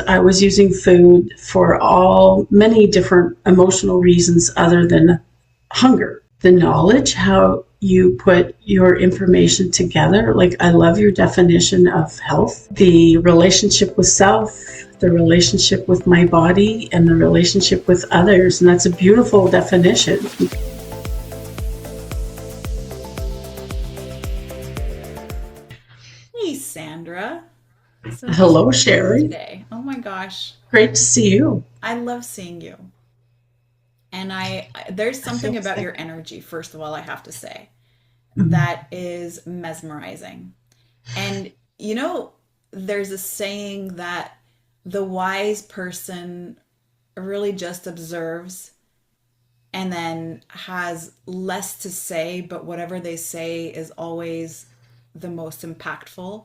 I was using food for many different emotional reasons other than hunger. The knowledge, how you put your information together. Like, I love your definition of health, the relationship with self, the relationship with my body, and the relationship with others. And that's a beautiful definition. Hey, Sandra. So nice to Hello, see you Sherry. today. Oh my gosh. Great to see you. I love seeing you. And there's I feel something the about same. your energy, first of all, I have to say, Mhm. that is mesmerizing. And you know, there's a saying that the wise person really just observes and then has less to say, but whatever they say is always the most impactful.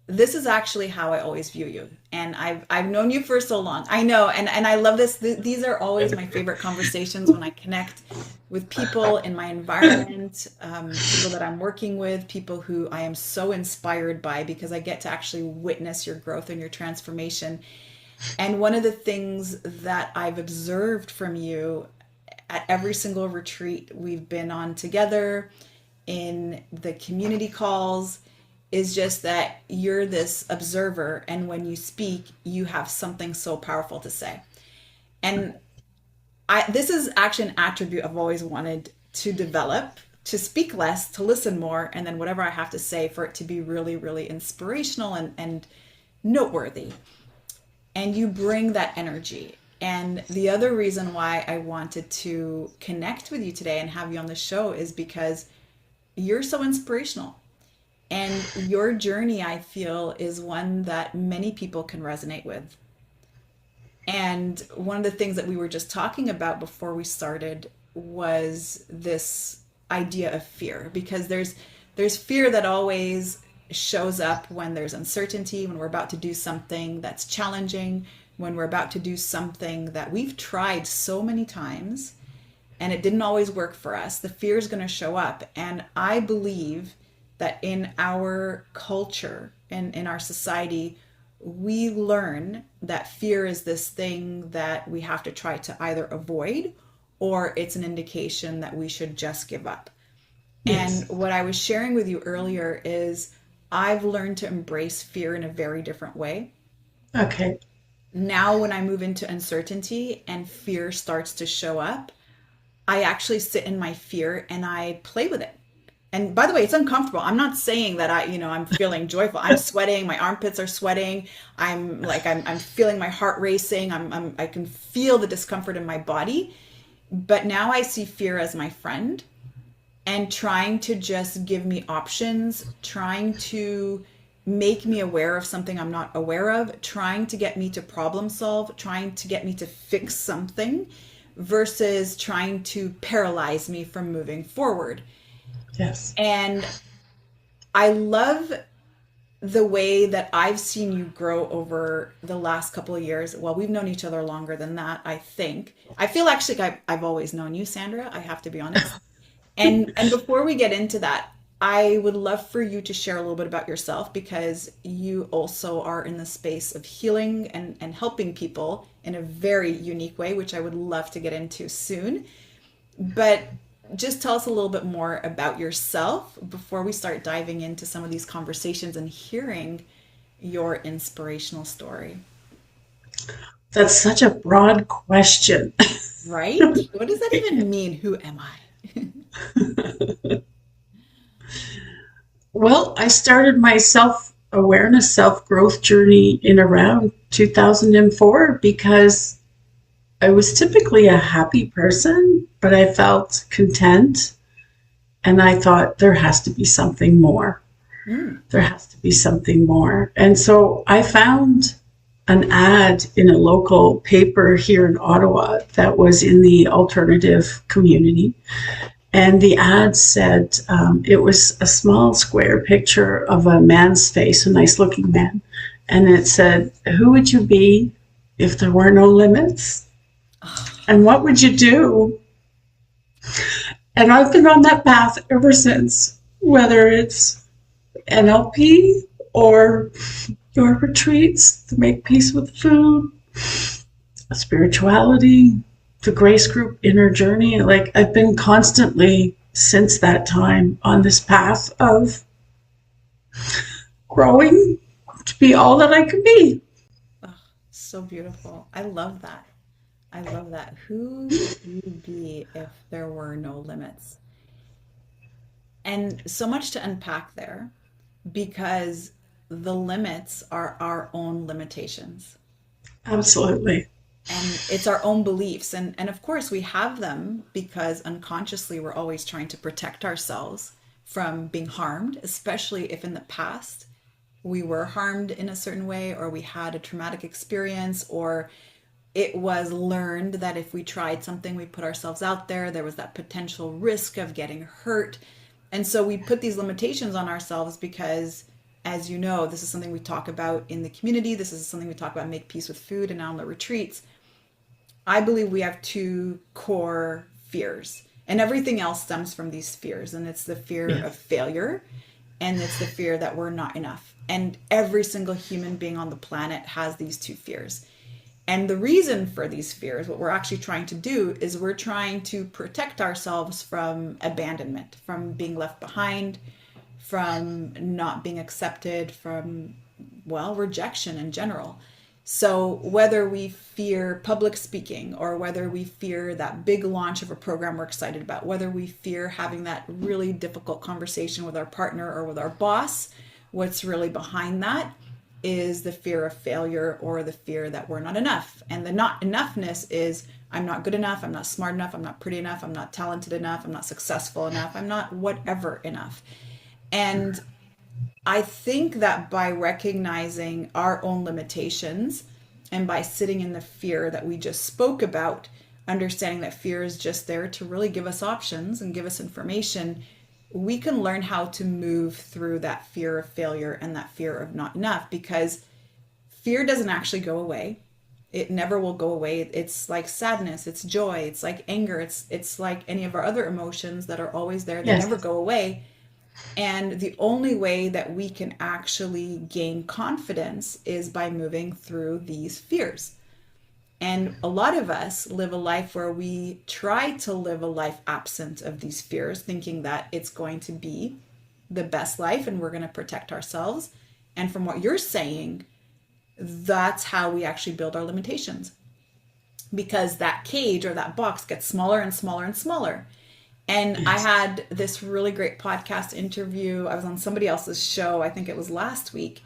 This is actually how I always view you. And I've known you for so long. I know, and I love this. These are always my favorite conversations when I connect with people in my environment, people that I'm working with, people who I am so inspired by because I get to actually witness your growth and your transformation. And one of the things that I've observed from you at every single retreat we've been on together, in the community calls, is just that you're this observer, and when you speak you have something so powerful to say. And this is actually an attribute I've always wanted to develop, to speak less, to listen more, and then whatever I have to say for it to be really, really inspirational and noteworthy. And you bring that energy. And the other reason why I wanted to connect with you today and have you on the show is because you're so inspirational. And your journey, I feel, is one that many people can resonate with. And one of the things that we were just talking about before we started was this idea of fear, because there's fear that always shows up when there's uncertainty, when we're about to do something that's challenging, when we're about to do something that we've tried so many times and it didn't always work for us. The fear is going to show up. And I believe that in our culture and in our society, we learn that fear is this thing that we have to try to either avoid, or it's an indication that we should just give up. And Yes. what I was sharing with you earlier is I've learned to embrace fear in a very different way. Okay. Now, when I move into uncertainty and fear starts to show up, I actually sit in my fear and I play with it. And by the way, it's uncomfortable. I'm not saying that I'm feeling joyful. I'm sweating. My armpits are sweating. I'm feeling my heart racing. I can feel the discomfort in my body. But now I see fear as my friend and trying to just give me options, trying to make me aware of something I'm not aware of, trying to get me to problem solve, trying to get me to fix something versus trying to paralyze me from moving forward. Yes. And I love the way that I've seen you grow over the last couple of years. Well, we've known each other longer than that, I think. I feel actually like I've always known you, Sandra. I have to be honest. And before we get into that, I would love for you to share a little bit about yourself, because you also are in the space of healing and helping people in a very unique way, which I would love to get into soon. But just tell us a little bit more about yourself before we start diving into some of these conversations and hearing your inspirational story. That's such a broad question. Right? What does that even mean? Who am I? Well, I started my self awareness, self growth journey in around 2004 because I was typically a happy person, but I felt content. And I thought there has to be something more. Mm. There has to be something more. And so I found an ad in a local paper here in Ottawa that was in the alternative community. And the ad said it was a small square picture of a man's face, a nice looking man. And it said, "Who would you be if there were no limits? And what would you do?" And I've been on that path ever since, whether it's NLP or your retreats, to make peace with food, spirituality, the grace group inner journey. Like I've been constantly since that time on this path of growing to be all that I can be. Oh, so beautiful. I love that. I love that. Who would you be if there were no limits? And so much to unpack there because the limits are our own limitations. Absolutely. And it's our own beliefs. And of course, we have them because unconsciously we're always trying to protect ourselves from being harmed, especially if in the past we were harmed in a certain way, or we had a traumatic experience, or it was learned that if we tried something, we put ourselves out there was that potential risk of getting hurt. And so we put these limitations on ourselves because, as you know, this is something we talk about in the community. This is something we talk about, make peace with food, and now on the retreats. I believe we have two core fears, and everything else stems from these fears. And it's the fear Yeah. of failure, and it's the fear that we're not enough. And every single human being on the planet has these two fears. And the reason for these fears, what we're actually trying to do is we're trying to protect ourselves from abandonment, from being left behind, from not being accepted, from, well, rejection in general. So, whether we fear public speaking, or whether we fear that big launch of a program we're excited about, whether we fear having that really difficult conversation with our partner or with our boss, what's really behind that is the fear of failure, or the fear that we're not enough. And the not enoughness is, I'm not good enough, I'm not smart enough, I'm not pretty enough, I'm not talented enough, I'm not successful enough, I'm not whatever enough. And I think that by recognizing our own limitations and by sitting in the fear that we just spoke about, understanding that fear is just there to really give us options and give us information, we can learn how to move through that fear of failure and that fear of not enough, because fear doesn't actually go away. It never will go away. It's like sadness, it's joy, it's like anger, it's like any of our other emotions that are always there. They never Yes. go away. And the only way that we can actually gain confidence is by moving through these fears. And a lot of us live a life where we try to live a life absent of these fears, thinking that it's going to be the best life and we're going to protect ourselves. And from what you're saying, that's how we actually build our limitations, because that cage or that box gets smaller and smaller and smaller. And I Yes. had this really great podcast interview. I was on somebody else's show, I think it was last week,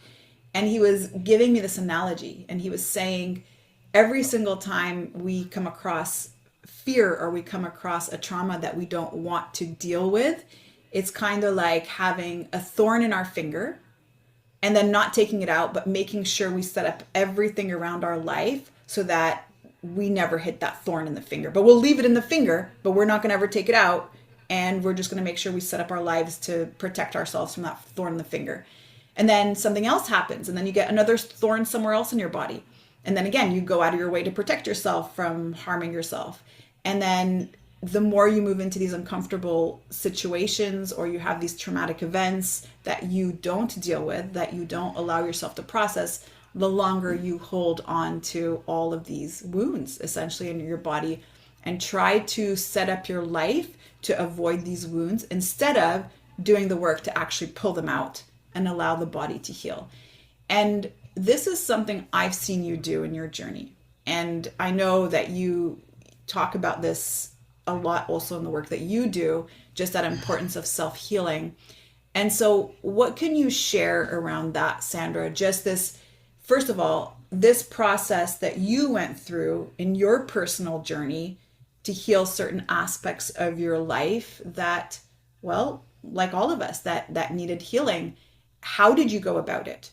and he was giving me this analogy. And he was saying, every single time we come across fear, or we come across a trauma that we don't want to deal with, it's kind of like having a thorn in our finger and then not taking it out, but making sure we set up everything around our life so that we never hit that thorn in the finger. But we'll leave it in the finger, but we're not going to ever take it out. And we're just going to make sure we set up our lives to protect ourselves from that thorn in the finger. And then something else happens, and then you get another thorn somewhere else in your body. And then again, you go out of your way to protect yourself from harming yourself. And then the more you move into these uncomfortable situations, or you have these traumatic events that you don't deal with, that you don't allow yourself to process, the longer you hold on to all of these wounds essentially in your body, and try to set up your life to avoid these wounds instead of doing the work to actually pull them out and allow the body to heal. And this is something I've seen you do in your journey. And I know that you talk about this a lot also in the work that you do, just that importance of self healing. And so, what can you share around that, Sandra? Just this, first of all, this process that you went through in your personal journey to heal certain aspects of your life that, well, like all of us, that needed healing. How did you go about it?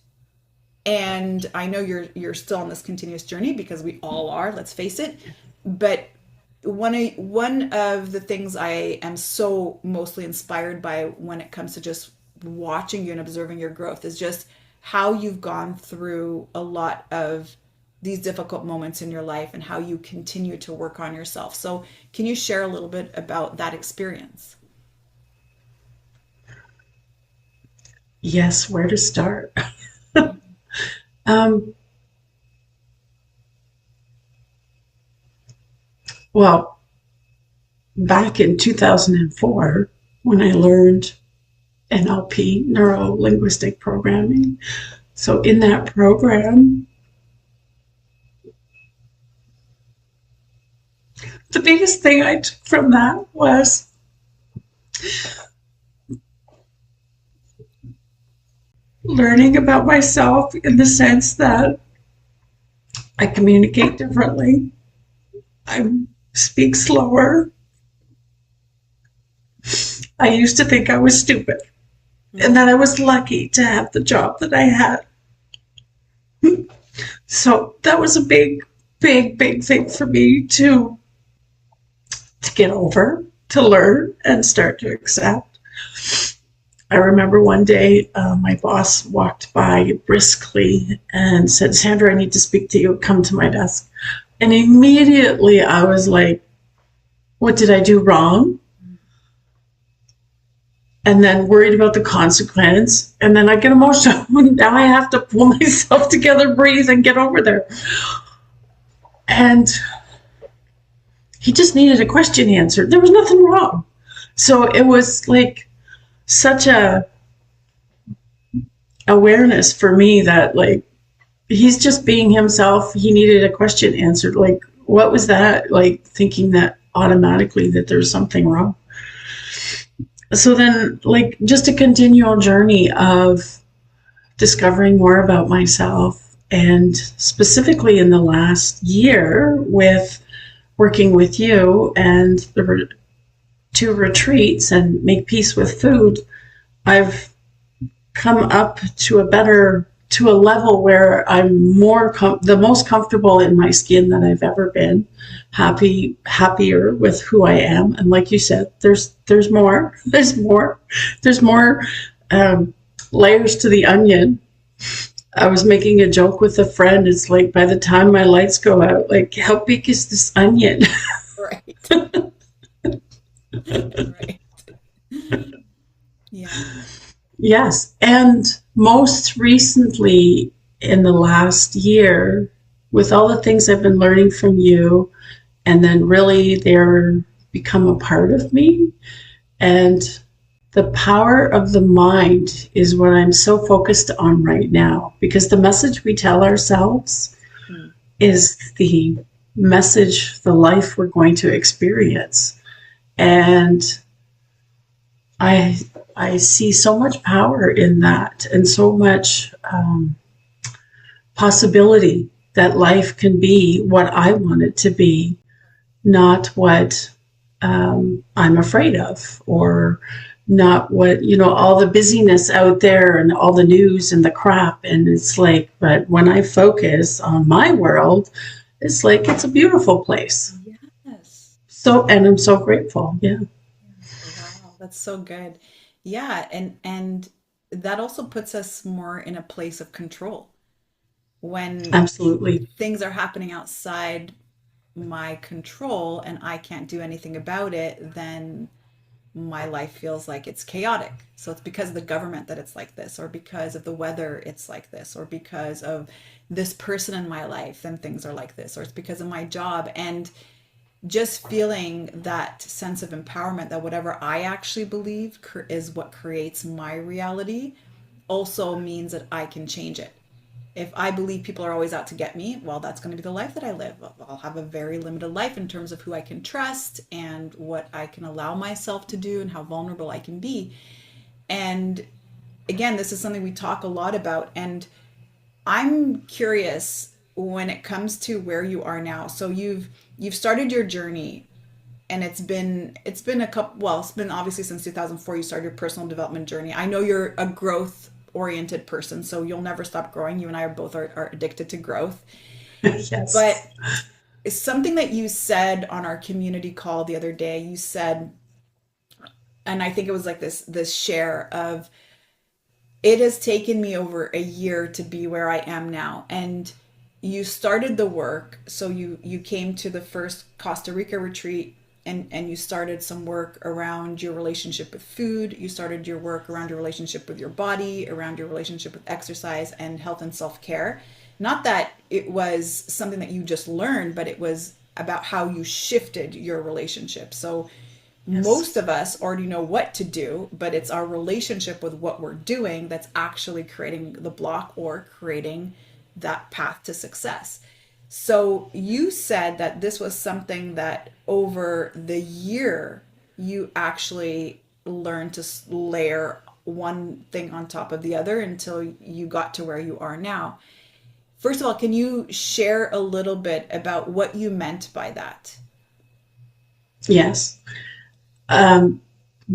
And I know you're still on this continuous journey, because we all are, let's face it. But one of the things I am so mostly inspired by when it comes to just watching you and observing your growth is just how you've gone through a lot of these difficult moments in your life and how you continue to work on yourself. So, can you share a little bit about that experience? Yes, where to start? Um, well, back in 2004, when I learned NLP, neuro linguistic programming. So, in that program, the biggest thing I took from that was learning about myself in the sense that I communicate differently, I speak slower. I used to think I was stupid and that I was lucky to have the job that I had. So that was a big thing for me to get over, to learn, and start to accept. I remember one day my boss walked by briskly and said, Sandra, I need to speak to you. Come to my desk. And immediately I was like, what did I do wrong? And then worried about the consequence. And then I get emotional. Now I have to pull myself together, breathe, and get over there. And he just needed a question answered. There was nothing wrong. So it was like such a awareness for me that like he's just being himself. He needed a question answered. Like, what was that? Like thinking that automatically that there's something wrong. So then like just a continual journey of discovering more about myself, and specifically in the last year with working with you and the two retreats and Make Peace with Food, I've come up to a level where I'm the most comfortable in my skin that I've ever been, happier with who I am. And like you said, there's more, there's more layers to the onion. I was making a joke with a friend. It's like by the time my lights go out, like how big is this onion? Right. Right. Yeah. Yes. And most recently, in the last year, with all the things I've been learning from you, and then really they're become a part of me. And the power of the mind is what I'm so focused on right now, because the message we tell ourselves is the message, the life we're going to experience. And I I see so much power in that, and so much possibility that life can be what I want it to be, not what I'm afraid of, or not what, all the busyness out there and all the news and the crap. And it's like, but when I focus on my world, it's like, it's a beautiful place. Yes. So, and I'm so grateful. Yeah, Wow, that's so good. Yeah, and that also puts us more in a place of control. When absolutely. things are happening outside my control and I can't do anything about it, then my life feels like it's chaotic. So it's because of the government that it's like this, or because of the weather it's like this, or because of this person in my life and things are like this, or it's because of my job. And just feeling that sense of empowerment that whatever I actually believe is what creates my reality also means that I can change it. If I believe people are always out to get me, well, that's going to be the life that I live. I'll have a very limited life in terms of who I can trust and what I can allow myself to do and how vulnerable I can be. And again, this is something we talk a lot about. And I'm curious when it comes to where you are now. So you've started your journey, and it's been a couple, well, it's been obviously since 2004 you started your personal development journey. I know you're a growth oriented person, so you'll never stop growing. You and I are both are addicted to growth. But Yes. it's something that you said on our community call the other day. You said, and I think it was like this share of, it has taken me over a year to be where I am now. And you started the work. So you came to the first Costa Rica retreat and you started some work around your relationship with food. You started your work around your relationship with your body, around your relationship with exercise and health and self-care. Not that it was something that you just learned, but it was about how you shifted your relationship. So most Yes. of us already know what to do, but it's our relationship with what we're doing that's actually creating the block or creating that path to success. So you said that this was something that over the year you actually learned to layer one thing on top of the other until you got to where you are now. First of all, can you share a little bit about what you meant by that? Yes. Um,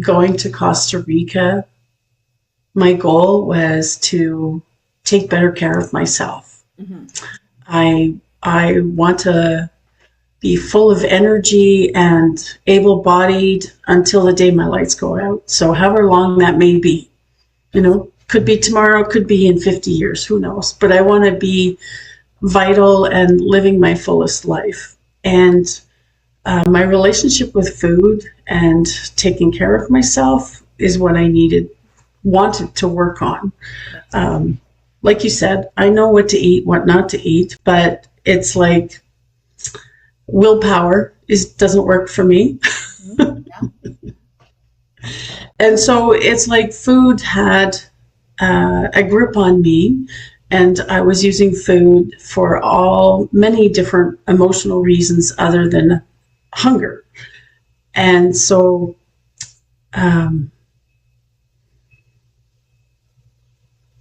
Going to Costa Rica, my goal was to take better care of myself. Mm-hmm. I want to be full of energy and able-bodied until the day my lights go out. So however long that may be, could be tomorrow, could be in 50 years, who knows? But I want to be vital and living my fullest life. And my relationship with food and taking care of myself is what I wanted to work on. Um, like you said, I know what to eat, what not to eat, but it's like willpower doesn't work for me. Yeah. And so it's like food had a grip on me, and I was using food for many different emotional reasons other than hunger. And so um,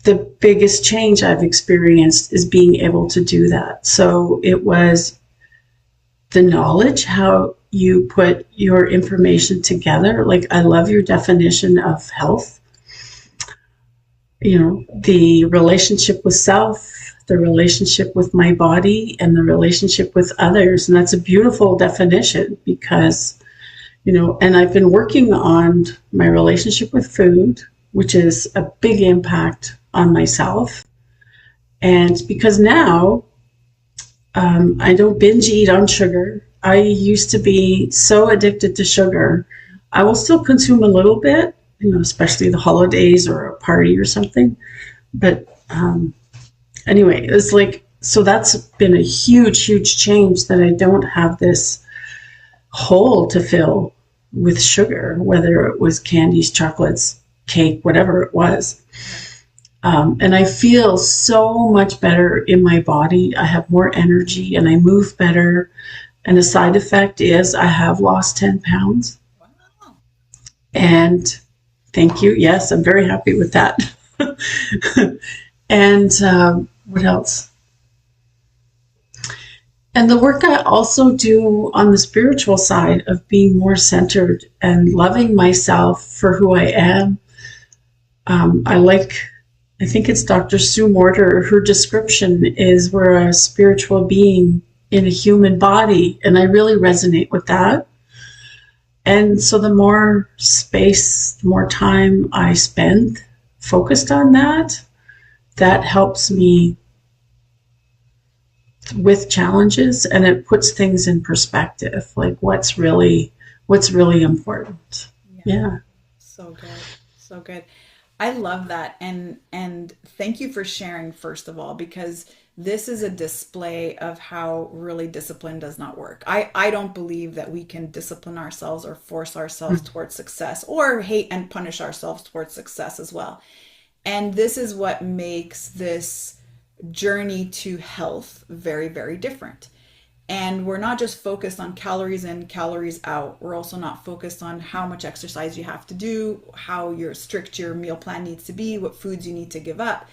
the biggest change I've experienced is being able to do that. So it was the knowledge, how you put your information together. Like, I love your definition of health, the relationship with self, the relationship with my body, and the relationship with others. And that's a beautiful definition because, and I've been working on my relationship with food, which is a big impact on myself. And because now I don't binge eat on sugar. I used to be so addicted to sugar. I will still consume a little bit, especially the holidays or a party or something. But anyway, it's like, so that's been a huge, huge change that I don't have this hole to fill with sugar, whether it was candies, chocolates, cake, whatever it was. And I feel so much better in my body. I have more energy and I move better. And a side effect is I have lost 10 pounds. Wow. And thank you. Yes, I'm very happy with that. And what else? And the work I also do on the spiritual side of being more centered and loving myself for who I am. I think it's Dr. Sue Morter. Her description is we're a spiritual being in a human body. And I really resonate with that. And so the more space, the more time I spend focused on that, that helps me with challenges, and it puts things in perspective, like what's really important. Yeah. Yeah. So good. So good. I love that. And thank you for sharing first of all, because this is a display of how really discipline does not work. I don't believe that we can discipline ourselves or force ourselves towards success or hate and punish ourselves towards success as well. And this is what makes this journey to health very, very different. And we're not just focused on calories in, calories out. We're also not focused on how much exercise you have to do, how strict your meal plan needs to be, what foods you need to give up.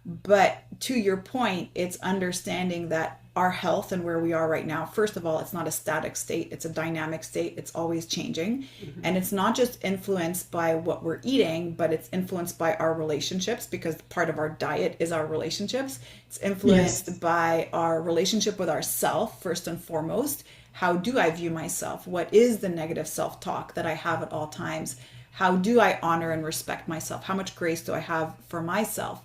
But to your point, it's understanding that our health and where we are right now, first of all, it's not a static state, it's a dynamic state. It's always changing. And it's not just influenced by what we're eating, but it's influenced by our relationships, because part of our diet is our relationships. It's Yes. influenced by our relationship with ourself, first and foremost. How do I view myself? What is the negative self-talk that I have at all times? How do I honor and respect myself? How much grace do I have for myself?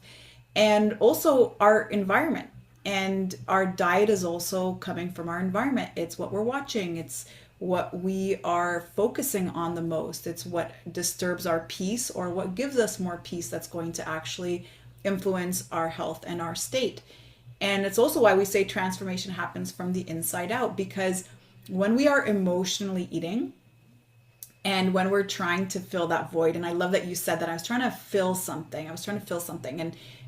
And also our environment. And our diet is also coming from our environment. It's what we're watching, it's what we are focusing on the most. It's what disturbs our peace or what gives us more peace that's going to actually influence our health and our state. And it's also why we say transformation happens from the inside out, because when we are emotionally eating, and when we're trying to fill that void, and I love that you said that, I was trying to fill something,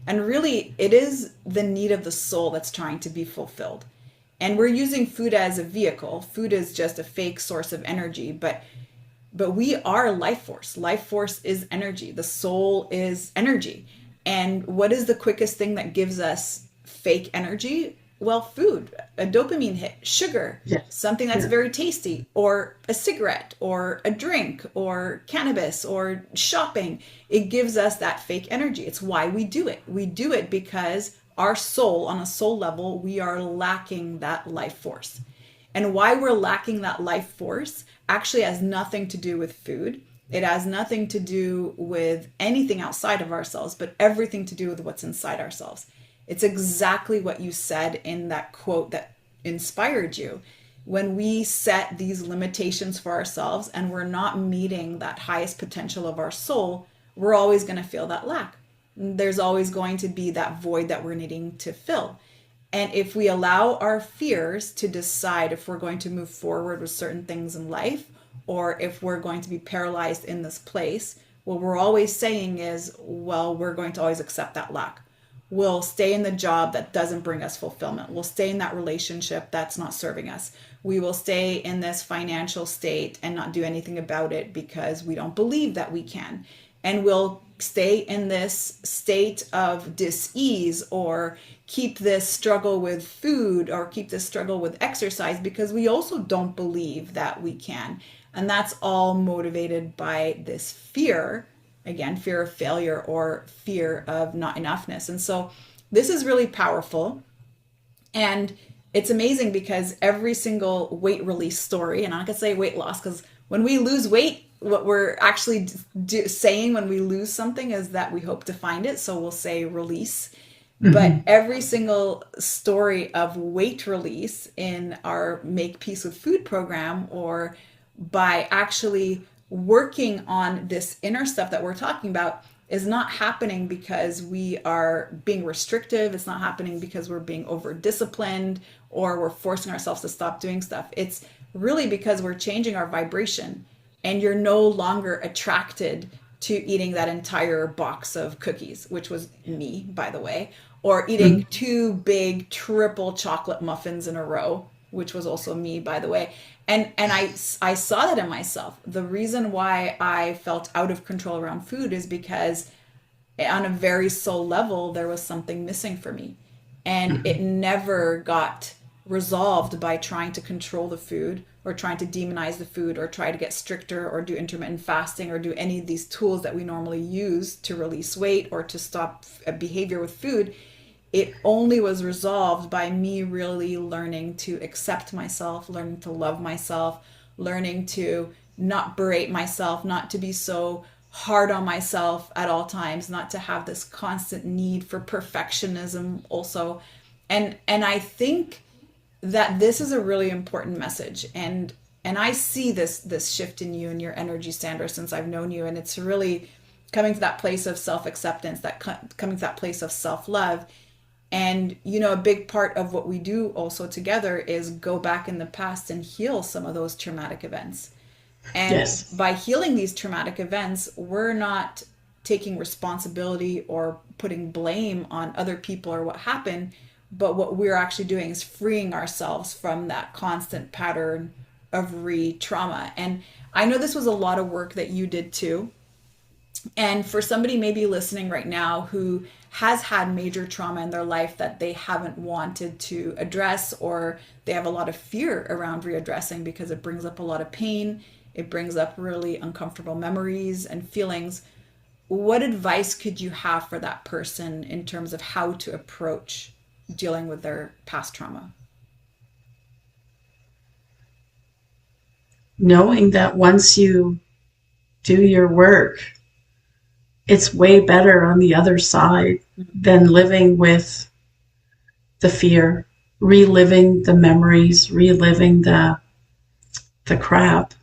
and really it is the need of the soul that's trying to be fulfilled. And we're using food as a vehicle. Food is just a fake source of energy, but we are life force. Life force is energy. The soul is energy. And what is the quickest thing that gives us fake energy? Well, food, a dopamine hit, sugar, Yes. something that's Yeah. very tasty, or a cigarette, or a drink, or cannabis, or shopping. It gives us that fake energy. It's why we do it. We do it because our soul, on a soul level, we are lacking that life force. And why we're lacking that life force actually has nothing to do with food. It has nothing to do with anything outside of ourselves, but everything to do with what's inside ourselves. It's exactly what you said in that quote that inspired you. When we set these limitations for ourselves and we're not meeting that highest potential of our soul, we're always going to feel that lack. There's always going to be that void that we're needing to fill. And if we allow our fears to decide if we're going to move forward with certain things in life, or if we're going to be paralyzed in this place, what we're always saying is, well, we're going to always accept that lack. We'll stay in the job that doesn't bring us fulfillment. We'll stay in that relationship that's not serving us. We will stay in this financial state and not do anything about it because we don't believe that we can. And we'll stay in this state of dis-ease, or keep this struggle with food, or keep this struggle with exercise, because we also don't believe that we can. And that's all motivated by this fear, again, fear of failure or fear of not enoughness. And so this is really powerful. And it's amazing because every single weight release story, and I'm not gonna say weight loss, because when we lose weight, what we're actually saying when we lose something is that we hope to find it. So we'll say release. But every single story of weight release in our Make Peace with Food program, or by actually working on this inner stuff that we're talking about, is not happening because we are being restrictive. It's not happening because we're being over disciplined or we're forcing ourselves to stop doing stuff. It's really because we're changing our vibration, and you're no longer attracted to eating that entire box of cookies, which was me, by the way, or eating two big triple chocolate muffins in a row, which was also me, by the way. And I saw that in myself. The reason why I felt out of control around food is because on a very soul level, there was something missing for me. And it never got resolved by trying to control the food, or trying to demonize the food, or try to get stricter, or do intermittent fasting, or do any of these tools that we normally use to release weight or to stop a behavior with food. It only was resolved by me really learning to accept myself, learning to love myself, learning to not berate myself, not to be so hard on myself at all times, not to have this constant need for perfectionism also. And I think that this is a really important message. And I see this shift in you and your energy, Sandra, since I've known you. And it's really coming to that place of self-acceptance, coming to that place of self-love. And, a big part of what we do also together is go back in the past and heal some of those traumatic events. And Yes. by healing these traumatic events, we're not taking responsibility or putting blame on other people or what happened, but what we're actually doing is freeing ourselves from that constant pattern of re-trauma. And I know this was a lot of work that you did too. And for somebody maybe listening right now who has had major trauma in their life that they haven't wanted to address, or they have a lot of fear around readdressing because it brings up a lot of pain, it brings up really uncomfortable memories and feelings, what advice could you have for that person in terms of how to approach dealing with their past trauma? Knowing that once you do your work, it's way better on the other side than living with the fear, reliving the memories, reliving the crap,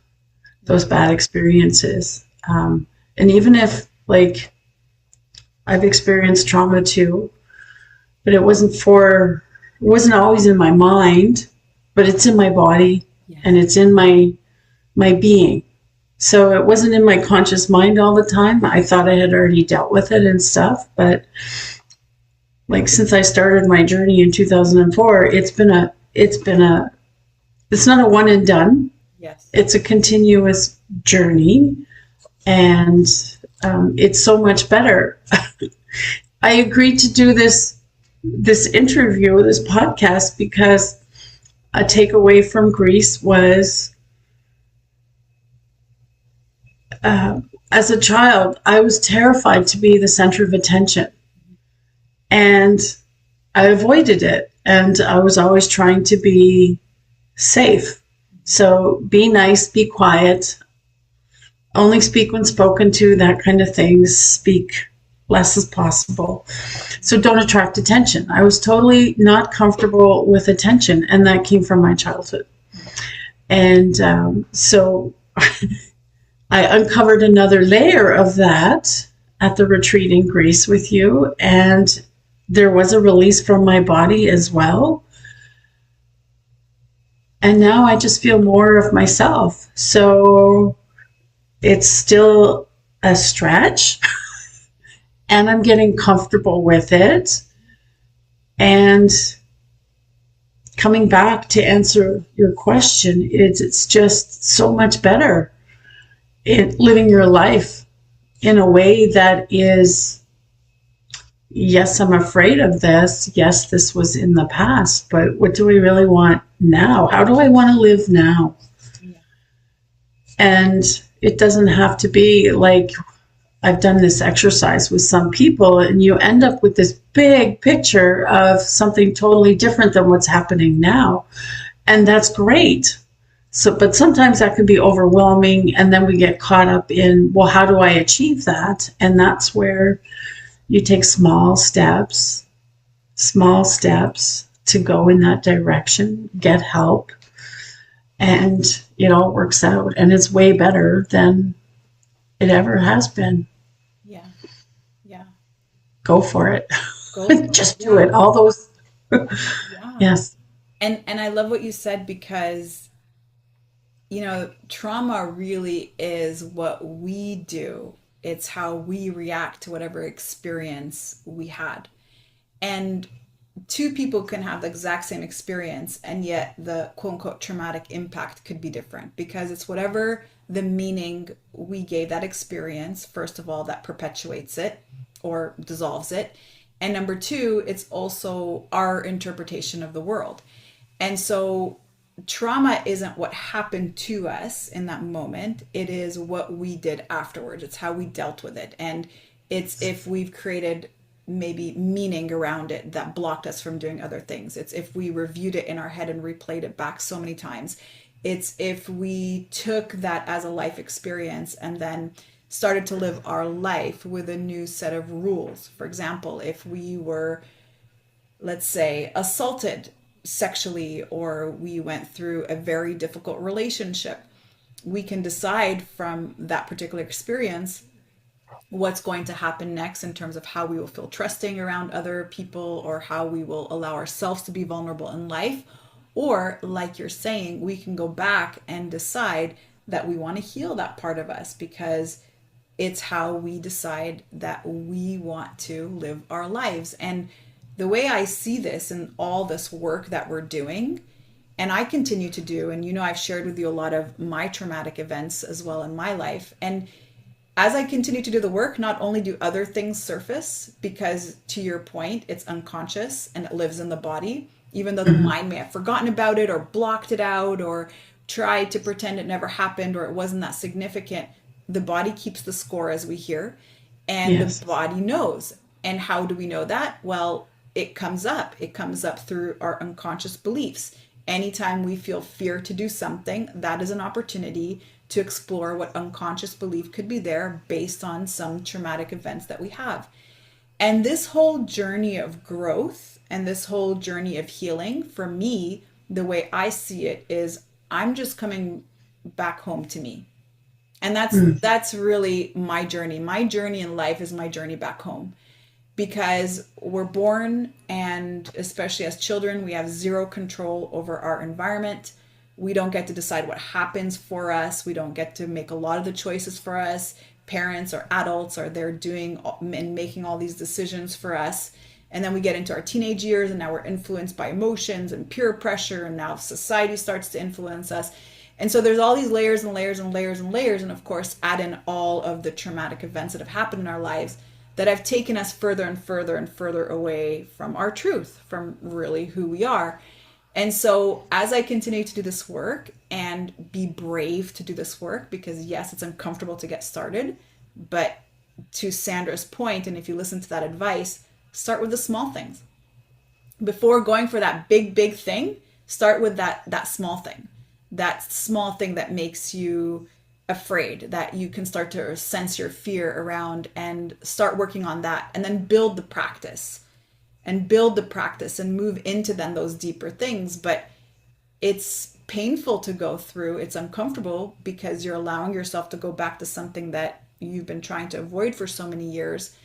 those Yeah. bad experiences. And even if, like, I've experienced trauma too, but it wasn't always in my mind, but it's in my body and Yes. it's in my being. So it wasn't in my conscious mind all the time. I thought I had already dealt with it and stuff, but like since I started my journey in 2004, it's not a one and done. Yes. It's a continuous journey, and it's so much better. I agreed to do this interview, this podcast, because a takeaway from Greece was, as a child, I was terrified to be the center of attention, and I avoided it, and I was always trying to be safe. So be nice, be quiet, only speak when spoken to, that kind of things, speak less as possible. So don't attract attention. I was totally not comfortable with attention, and that came from my childhood. And so I uncovered another layer of that at the retreat in Greece with you, and there was a release from my body as well. And now I just feel more of myself. So it's still a stretch, and I'm getting comfortable with it. And coming back to answer your question, it's just so much better in living your life in a way that is, yes, I'm afraid of this. Yes, this was in the past, but what do we really want now? How do I want to live now? Yeah. And it doesn't have to be like, I've done this exercise with some people, and you end up with this big picture of something totally different than what's happening now. And that's great. So, but sometimes that can be overwhelming, and then we get caught up in, well, how do I achieve that? And that's where you take small steps to go in that direction, get help, and it all works out. And it's way better than it ever has been. Yeah. Yeah. Go for it. Go for it. Just do Yeah. it. All those, Yeah. yes, And I love what you said because, trauma really is what we do. It's how we react to whatever experience we had. And two people can have the exact same experience, and yet the quote unquote traumatic impact could be different because it's whatever the meaning we gave that experience, first of all, that perpetuates it or dissolves it. And number two, it's also our interpretation of the world. And so trauma isn't what happened to us in that moment, it is what we did afterwards. It's how we dealt with it. And it's if we've created maybe meaning around it that blocked us from doing other things. It's if we reviewed it in our head and replayed it back so many times. It's if we took that as a life experience and then started to live our life with a new set of rules. For example, if we were, let's say, assaulted sexually or we went through a very difficult relationship, we can decide from that particular experience what's going to happen next in terms of how we will feel trusting around other people or how we will allow ourselves to be vulnerable in life. Or, like you're saying, we can go back and decide that we want to heal that part of us because it's how we decide that we want to live our lives. And the way I see this and all this work that we're doing, and I continue to do, and I've shared with you a lot of my traumatic events as well in my life. And as I continue to do the work, not only do other things surface, because to your point, it's unconscious and it lives in the body, even though the mm-hmm. mind may have forgotten about it or blocked it out or tried to pretend it never happened or it wasn't that significant. The body keeps the score, as we hear, and the Yes, body knows. And how do we know that? Well, it comes up. It comes up through our unconscious beliefs. Anytime we feel fear to do something, that is an opportunity to explore what unconscious belief could be there based on some traumatic events that we have. And this whole journey of growth and this whole journey of healing, for me, the way I see it is I'm just coming back home to me. And that's really my journey. My journey in life is my journey back home, because we're born, and especially as children, we have zero control over our environment. We don't get to decide what happens for us. We don't get to make a lot of the choices for us. Parents or adults are there doing and making all these decisions for us. And then we get into our teenage years, and now we're influenced by emotions and peer pressure, and now society starts to influence us. And so there's all these layers and layers and layers and layers. And of course, add in all of the traumatic events that have happened in our lives that have taken us further and further and further away from our truth, from really who we are. And so as I continue to do this work and be brave to do this work, because yes, it's uncomfortable to get started, but to Sandra's point, and if you listen to that advice, start with the small things. Before going for that big, big thing, start with that small thing. That small thing that makes you afraid, that you can start to sense your fear around, and start working on that, and then build the practice and move into then those deeper things. But it's painful to go through. It's uncomfortable because you're allowing yourself to go back to something that you've been trying to avoid for so many years.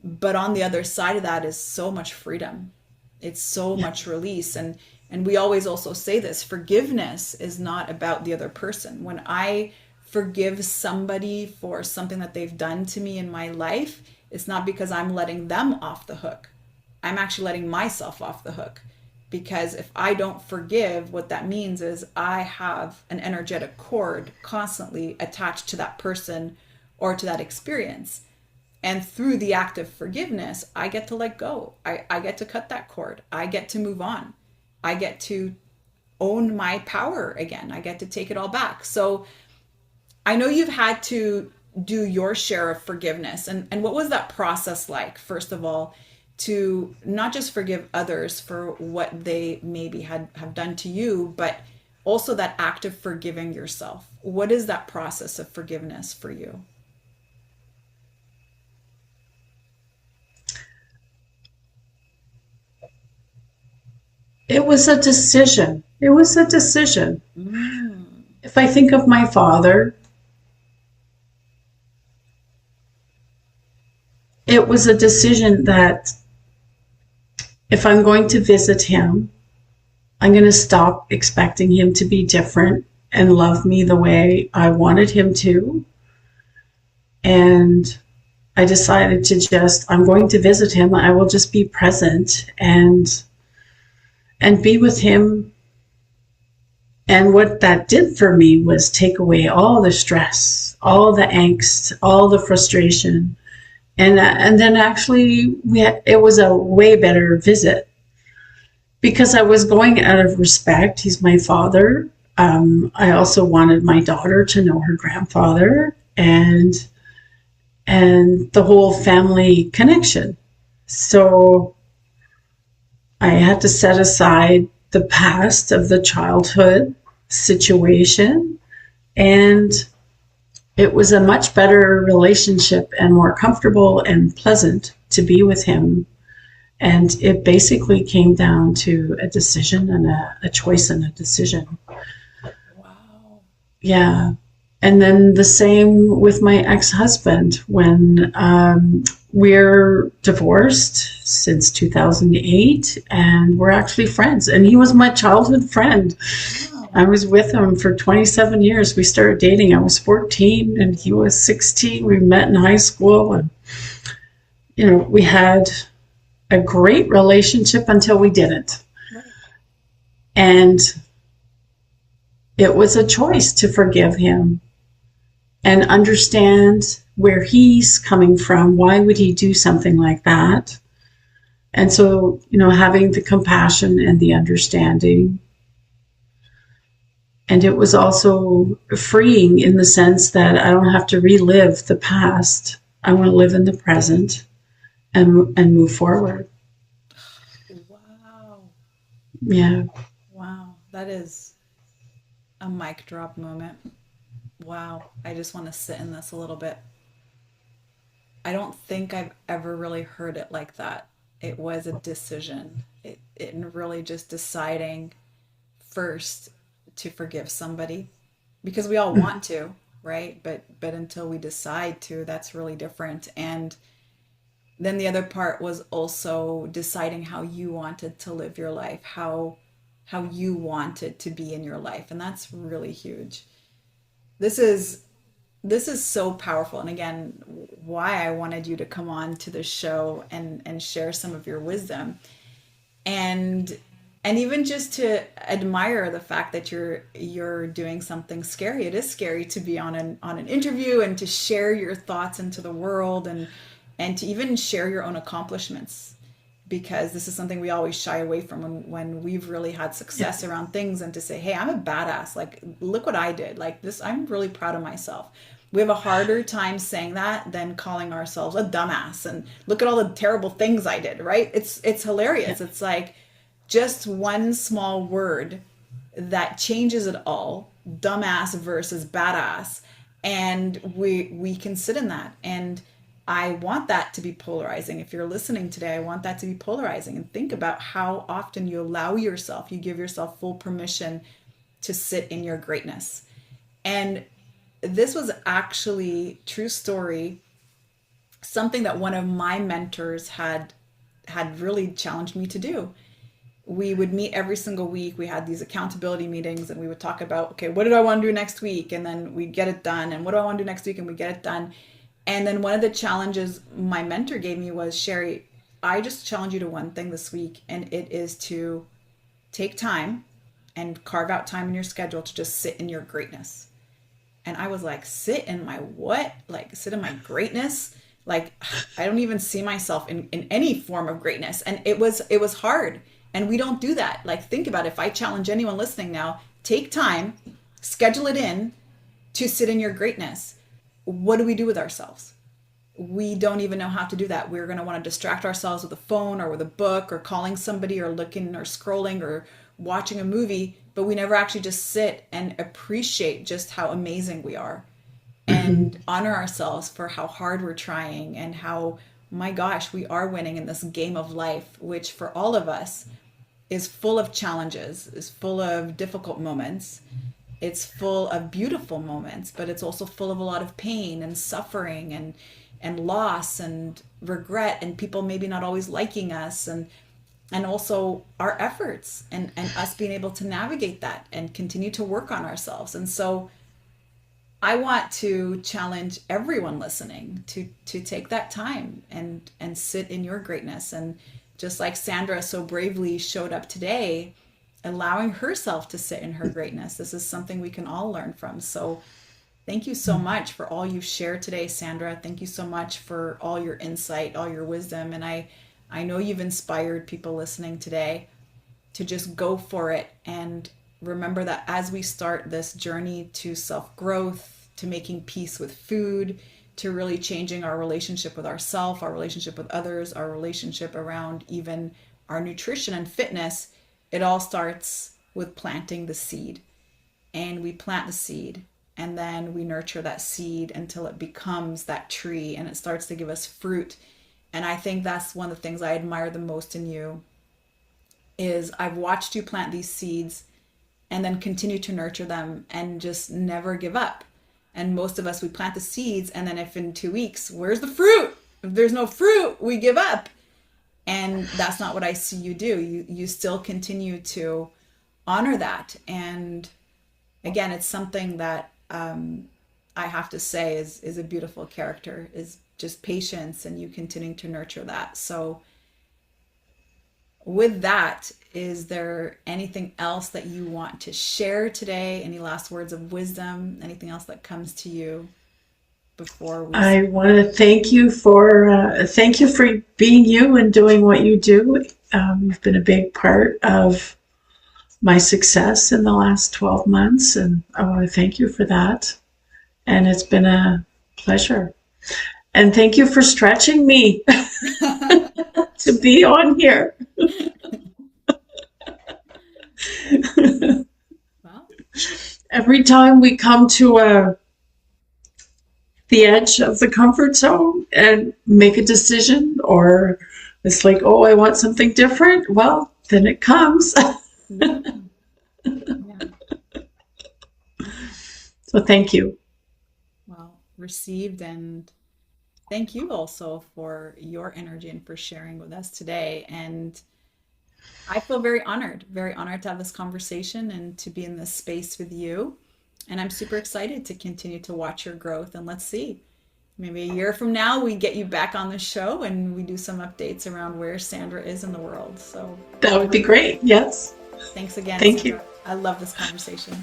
But on the other side of that is so much freedom. It's so Yeah. much release. And we always also say this, forgiveness is not about the other person. When I forgive somebody for something that they've done to me in my life, it's not because I'm letting them off the hook. I'm actually letting myself off the hook. Because if I don't forgive, what that means is I have an energetic cord constantly attached to that person or to that experience. And through the act of forgiveness, I get to let go. I get to cut that cord. I get to move on. I get to own my power again. I get to take it all back. So I know you've had to do your share of forgiveness. And what was that process like, first of all, to not just forgive others for what they maybe have done to you, but also that act of forgiving yourself? What is that process of forgiveness for you? It was a decision. It was a decision. Mm. If I think of my father, it was a decision that if I'm going to visit him, I'm going to stop expecting him to be different and love me the way I wanted him to. And I decided to just, I'm going to visit him. I will just be present and be with him. And what that did for me was take away all the stress, all the angst, all the frustration. And then actually it was a way better visit because I was going out of respect. He's my father. I also wanted my daughter to know her grandfather and the whole family connection. So I had to set aside the past of the childhood situation, and it was a much better relationship and more comfortable and pleasant to be with him. And it basically came down to a decision and a choice and a decision. Wow. Yeah. And then the same with my ex-husband when we're divorced since 2008 and we're actually friends. And he was my childhood friend. Wow. I was with him for 27 years. We started dating. I was 14 and he was 16. We met in high school and, we had a great relationship until we didn't. Right. And it was a choice to forgive him and understand where he's coming from. Why would he do something like that? And so, having the compassion and the understanding. And it was also freeing in the sense that I don't have to relive the past. I want to live in the present and move forward. Wow. Yeah. Wow. That is a mic drop moment. Wow. I just want to sit in this a little bit. I don't think I've ever really heard it like that. It was a decision. It really just deciding first to forgive somebody because we all want to, right? But until we decide to, that's really different. And then the other part was also deciding how you wanted to live your life, how you wanted to be in your life, and that's really huge. This is this is so powerful, and again, why I wanted you to come on to the show and share some of your wisdom, and even just to admire the fact that you're doing something scary. It is scary to be on an interview and to share your thoughts into the world, and to even share your own accomplishments, because this is something we always shy away from when we've really had Yeah. success around things, and to say, hey, I'm a badass, like look what I did, like this, I'm really proud of myself. We have a harder time saying that than calling ourselves a dumbass and look at all the terrible things I did, right? It's Yeah. hilarious. It's like just one small word that changes it all, dumbass versus badass, and we can sit in that. And I want that to be polarizing. If you're listening today, I want that to be polarizing, and think about how often you allow yourself, you give yourself full permission to sit in your greatness. And this was actually, true story, something that one of my mentors had really challenged me to do. We would meet every single week. We had these accountability meetings, and we would talk about, okay, what did I want to do next week? And then we'd get it done. And what do I want to do next week? And we get it done. And then one of the challenges my mentor gave me was, Sherry, I just challenge you to one thing this week, and it is to take time and carve out time in your schedule to just sit in your greatness. And I was like, sit in my what? Like, sit in my greatness? Like, I don't even see myself in any form of greatness. And it was hard. And we don't do that. Like, think about it. If I challenge anyone listening now, take time, schedule it in to sit in your greatness. What do we do with ourselves? We don't even know how to do that. We're going to want to distract ourselves with a phone or with a book or calling somebody or looking or scrolling or watching a movie, but we never actually just sit and appreciate just how amazing we are Hmm. and honor ourselves for how hard we're trying and how, my gosh, we are winning in this game of life, which for all of us is full of challenges, is full of difficult moments. It's full of beautiful moments, but it's also full of a lot of pain and suffering and loss and regret, and people maybe not always liking us, and also our efforts, and us being able to navigate that and continue to work on ourselves. And so I want to challenge everyone listening to take that time and sit in your greatness. And just like Sandra so bravely showed up today, allowing herself to sit in her greatness. This is something we can all learn from. So thank you so much for all you shared today, Sandra. Thank you so much for all your insight, all your wisdom. And I know you've inspired people listening today to just go for it, and remember that as we start this journey to self growth, to making peace with food, to really changing our relationship with ourselves, our relationship with others, our relationship around even our nutrition and fitness, it all starts with planting the seed. And we plant the seed, and then we nurture that seed until it becomes that tree and it starts to give us fruit. And I think that's one of the things I admire the most in you, is I've watched you plant these seeds and then continue to nurture them and just never give up. And most of us, we plant the seeds, and then if in 2 weeks, where's the fruit? If there's no fruit, we give up. And that's not what I see you do. You still continue to honor that. And again, it's something that I have to say is a beautiful character, is just patience, and you continuing to nurture that. So with that, is there anything else that you want to share today? Any last words of wisdom? Anything else that comes to you before we I sign? want to thank you for being you and doing what you do. You've been a big part of my success in the last 12 months, and I want to thank you for that. And it's been a pleasure. And thank you for stretching me to be on here. Well, Every time we come to the edge of the comfort zone and make a decision, or it's like, oh, I want something different, well, then it comes. yeah, yeah. Well, thank you. Well, received, and thank you also for your energy and for sharing with us today. And I feel very honored to have this conversation and to be in this space with you. And I'm super excited to continue to watch your growth. And let's see, maybe a year from now, we get you back on the show and we do some updates around where Sandra is in the world. So That would be great. Yes. thanks again, Thank you. Sandra. I love this conversation.